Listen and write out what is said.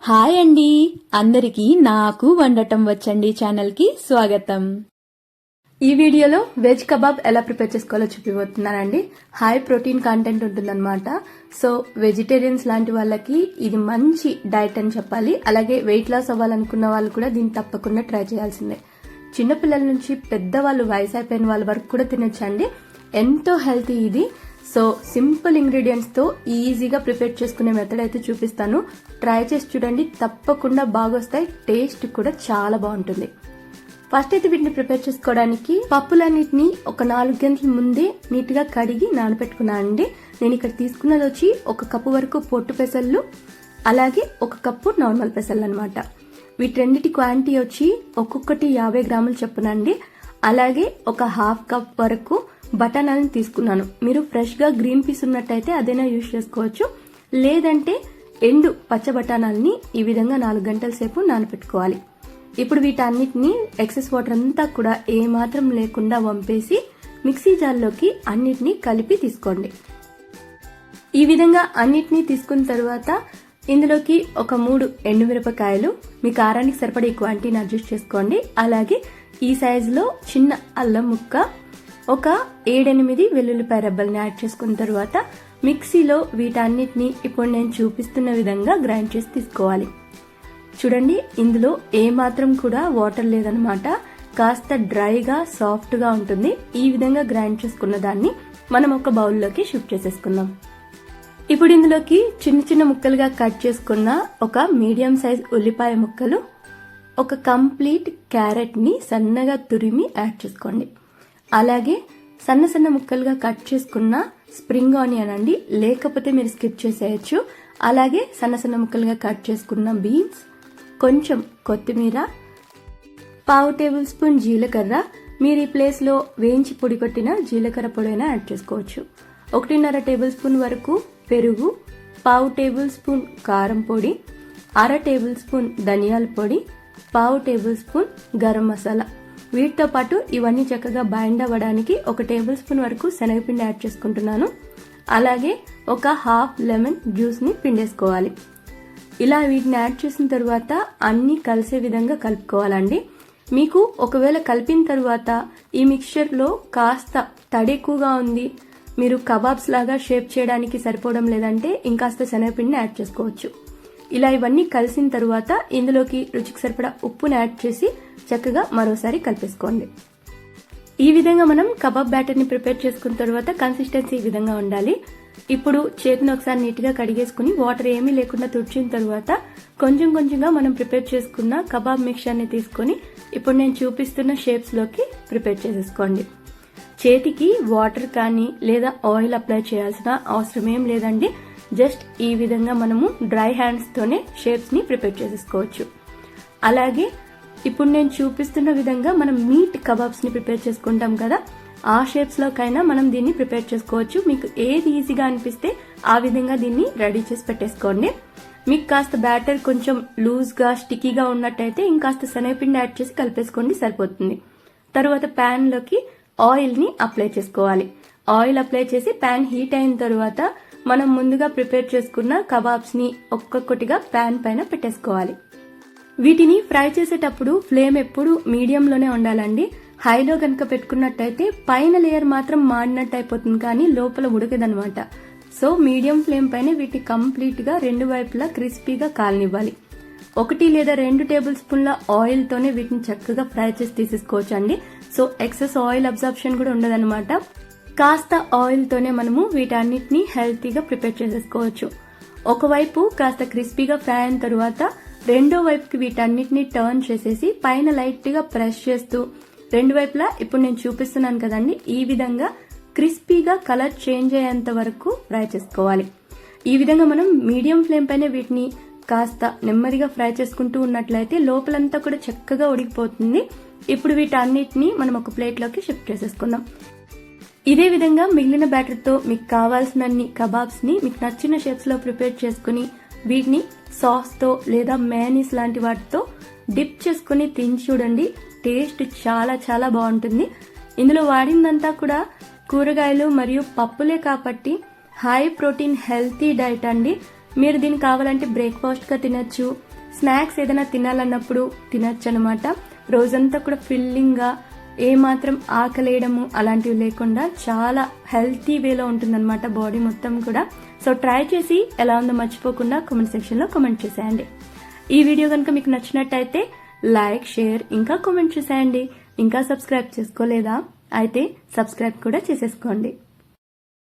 Hi అండి, అందరికీ నాకు వండటం వచ్చండి ఛానల్కి స్వాగతం. ఈ వీడియోలో వెజ్ కబాబ్ ఎలా ప్రిపేర్ చేసుకోవాలో చూపిపోతున్నానండి. హై ప్రోటీన్ కంటెంట్ ఉంటుందన్నమాట. సో వెజిటేరియన్స్ లాంటి వాళ్ళకి ఇది మంచి డైట్ అని చెప్పాలి. అలాగే వెయిట్ లాస్ అవ్వాలనుకున్న వాళ్ళు కూడా దీన్ని తప్పకుండా ట్రై చేయాల్సిందే. చిన్నపిల్లల నుంచి పెద్దవాళ్ళు, వయసు అయిపోయిన వాళ్ళ వరకు కూడా తినొచ్చండి. ఎంతో హెల్తీ ఇది. సో సింపుల్ ఇంగ్రీడియంట్స్ తో ఈజీగా ప్రిపేర్ చేసుకునే మెథడ్ అయితే చూపిస్తాను. ట్రై చేసి చూడండి, తప్పకుండా బాగొస్తాయి. టేస్ట్ కూడా చాలా బాగుంటుంది. ఫస్ట్ అయితే వీటిని ప్రిపేర్ చేసుకోవడానికి పప్పులన్నిటిని ఒక 4 గంటల ముందే నీట్ గా కడిగి నానబెట్టుకున్నానండి. నేను ఇక్కడ తీసుకున్నది వచ్చి 1 కప్పు వరకు పొట్టు పెసళ్ళు, అలాగే 1 కప్పు నార్మల్ పెసళ్ళు అనమాట. వీటన్నిటి క్వాంటిటీ వచ్చి ఒక్కొక్కటి 50 గ్రాములు చెప్పునండి. అలాగే ఒక 1/2 కప్ వరకు బఠానాలను తీసుకున్నాను. మీరు ఫ్రెష్ గా గ్రీన్ పీస్ ఉన్నట్టయితే అదైనా యూజ్ చేసుకోవచ్చు. లేదంటే ఎండు పచ్చ బఠానాలని ఈ విధంగా 4 గంటల సేపు నానబెట్టుకోవాలి. ఇప్పుడు వీటన్నిటిని ఎక్సెస్ వాటర్ అంతా కూడా ఏ మాత్రం లేకుండా వంపేసి మిక్సీ జార్లోకి అన్నిటినీ కలిపి తీసుకోండి. ఈ విధంగా అన్నిటినీ తీసుకున్న తర్వాత ఇందులోకి ఒక 3 ఎండుమిరపకాయలు, మీ కారానికి సరిపడే క్వాంటిటీని అడ్జస్ట్ చేసుకోండి. అలాగే ఈ సైజులో చిన్న అల్లం ముక్క, ఒక 7-8 వెల్లుల్లిపాయ రెబ్బల్ని యాడ్ చేసుకున్న తర్వాత మిక్సీలో వీటన్నిటిని ఇప్పుడు నేను చూపిస్తున్న విధంగా గ్రైండ్ చేసి తీసుకోవాలి. చూడండి, ఇందులో ఏ మాత్రం కూడా వాటర్ లేదనమాట. కాస్త డ్రైగా సాఫ్ట్ గా ఉంటుంది. ఈ విధంగా గ్రైండ్ చేసుకున్న దాన్ని మనం ఒక బౌల్లోకి షిఫ్ట్ చేసేసుకుందాం. ఇప్పుడు ఇందులోకి చిన్న చిన్న ముక్కలుగా కట్ చేసుకున్న ఒక మీడియం సైజ్ ఉల్లిపాయ ముక్కలు, ఒక కంప్లీట్ క్యారెట్ ని సన్నగా తురిమి యాడ్ చేసుకోండి. అలాగే సన్న సన్న ముక్కలుగా కట్ చేసుకున్న స్ప్రింగ్ ఆనియన్ అండి, లేకపోతే మీరు స్కిప్ చేసేయచ్చు. అలాగే సన్న సన్న ముక్కలుగా కట్ చేసుకున్న బీన్స్, కొంచెం కొత్తిమీర, 1/2 టేబుల్ స్పూన్ జీలకర్ర. మీరు ఈ ప్లేస్ లో వేయించి పొడి కొట్టిన జీలకర్ర పొడైనా యాడ్ చేసుకోవచ్చు. 1.5 టేబుల్ స్పూన్ వరకు పెరుగు, 1/2 టేబుల్ స్పూన్ కారం పొడి, 1/2 టేబుల్ స్పూన్ ధనియాల పొడి, 1/2 టేబుల్ స్పూన్ గరం మసాలా. వీటితో పాటు ఇవన్నీ చక్కగా బైండ్ అవ్వడానికి 1 టేబుల్ స్పూన్ వరకు శనగపిండి యాడ్ చేసుకుంటున్నాను. అలాగే ఒక 1/2 లెమన్ జ్యూస్ ని పిండేసుకోవాలి. ఇలా వీటిని యాడ్ చేసిన తర్వాత అన్ని కలిసే విధంగా కలుపుకోవాలండి. మీకు ఒకవేళ కలిపిన తర్వాత ఈ మిక్స్చర్ లో కాస్త తడి ఎక్కువగా ఉంది, మీరు కబాబ్స్ లాగా షేప్ చేయడానికి సరిపోవడం లేదంటే ఇంకాస్త శనగపిండిని యాడ్ చేసుకోవచ్చు. ఇలా ఇవన్నీ కలిసిన తర్వాత ఇందులోకి రుచికి సరిపడా ఉప్పుని యాడ్ చేసి చక్కగా మరోసారి కలిపేసుకోండి. ఈ విధంగా మనం కబాబ్ బ్యాటర్ ని ప్రిపేర్ చేసుకున్న తర్వాత కన్సిస్టెన్సీ ఈ విధంగా ఉండాలి. ఇప్పుడు చేతిని ఒకసారి నీట్ గా కడిగేసుకుని వాటర్ ఏమీ లేకుండా తుడిచిన తర్వాత కొంచెం కొంచెంగా మనం ప్రిపేర్ చేసుకున్న కబాబ్ మిక్చర్ ని తీసుకుని ఇప్పుడు నేను చూపిస్తున్న షేప్స్ లోకి ప్రిపేర్ చేసేసుకోండి. చేతికి వాటర్ కానీ లేదా ఆయిల్ అప్లై చేయాల్సిన అవసరం ఏం లేదండి. జస్ట్ ఈ విధంగా మనము డ్రై హ్యాండ్స్ తోనే షేప్స్ ని ప్రిపేర్ చేసేసుకోవచ్చు. అలాగే ఇప్పుడు నేను చూపిస్తున్న విధంగా మనం మీట్ కబాబ్స్ ని ప్రిపేర్ చేసుకుంటాం కదా, ఆ షేప్స్ లోకైనా మనం దీన్ని ప్రిపేర్ చేసుకోవచ్చు. మీకు ఏది ఈజీగా అనిపిస్తే ఆ విధంగా దీన్ని రెడీ చేసి పెట్టేసుకోండి. మీకు కాస్త బ్యాటర్ కొంచెం లూజ్ గా స్టికీగా ఉన్నట్టయితే ఇంకాస్త శనగపిండి యాడ్ చేసి కలిపేసుకోండి, సరిపోతుంది. తర్వాత ప్యాన్ లోకి ఆయిల్ ని అప్లై చేసుకోవాలి. ఆయిల్ అప్లై చేసి ప్యాన్ హీట్ అయిన తర్వాత మనం ముందుగా ప్రిపేర్ చేసుకున్న కబాబ్స్ ని ఒక్కొక్కటిగా ప్యాన్ పైన పెట్టేసుకోవాలి. వీటిని ఫ్రై చేసేటప్పుడు ఫ్లేమ్ ఎప్పుడు మీడియంలోనే ఉండాలండి. హైలో కనుక పెట్టుకున్నట్టయితే పైన లేయర్ మాత్రం మాడినట్టు అయిపోతుంది, కానీ లోపల ఉడకదనమాట. సో మీడియం ఫ్లేమ్ పైన వీటిని కంప్లీట్ గా 2 వైపులా క్రిస్పీగా కాలనివ్వాలి. 1 లేదా 2 టేబుల్ స్పూన్ల ఆయిల్ తోనే వీటిని చక్కగా ఫ్రై చేసి తీసేసుకోవచ్చు అండి. సో ఎక్సెస్ ఆయిల్ అబ్జర్ప్షన్ కూడా ఉండదన్నమాట. కాస్త ఆయిల్ తోనే మనము వీటన్నిటిని హెల్తీగా ప్రిపేర్ చేసేసుకోవచ్చు. ఒకవైపు కాస్త క్రిస్పీగా ఫ్రై అయిన తర్వాత రెండో వైపుకి వీటన్నిటిని టర్న్ చేసేసి పైన లైట్ గా ప్రెస్ చేస్తూ 2 వైపులా ఇప్పుడు నేను చూపిస్తున్నాను కదండి, ఈ విధంగా క్రిస్పీగా కలర్ చేంజ్ అయ్యేంత వరకు ఫ్రై చేసుకోవాలి. ఈ విధంగా మనం మీడియం ఫ్లేమ్ పైన వీటిని కాస్త నెమ్మదిగా ఫ్రై చేసుకుంటూ ఉన్నట్లయితే లోపలంతా కూడా చక్కగా ఉడికిపోతుంది. ఇప్పుడు వీటన్నిటిని మనం ఒక ప్లేట్ లోకి షిఫ్ట్ చేసేసుకుందాం. ఇదే విధంగా మిగిలిన బ్యాటర్ తో మీకు కావాల్సినన్ని కబాబ్స్ ని మీకు నచ్చిన షేప్స్ లో ప్రిపేర్ చేసుకుని వీటిని సాస్ తో లేదా మేయోనీస్ లాంటి వాటితో డిప్ చేసుకుని తిని చూడండి. టేస్ట్ చాలా చాలా బాగుంటుంది. ఇందులో వాడిందంతా కూడా కూరగాయలు మరియు పప్పులే కాబట్టి హై ప్రోటీన్ హెల్తీ డైట్ అండి. మీరు దీన్ని కావాలంటే బ్రేక్ఫాస్ట్ గా తినొచ్చు, స్నాక్స్ ఏదైనా తినాలన్నప్పుడు తినచ్చు అనమాట. రోజంతా కూడా ఫిల్లింగ్గా ఏమాత్రం ఆకలేయడము అలాంటివి లేకుండా చాలా హెల్తీ వేలో ఉంటుందన్నమాట బాడీ మొత్తం కూడా. సో ట్రై చేసి ఎలా ఉందో మర్చిపోకుండా కామెంట్ సెక్షన్లో కామెంట్ చేసేయండి. ఈ వీడియో కనుక మీకు నచ్చినట్టయితే లైక్, షేర్ ఇంకా కామెంట్ చేసేయండి. ఇంకా సబ్స్క్రైబ్ చేసుకోలేదా? అయితే సబ్స్క్రైబ్ కూడా చేసేసుకోండి.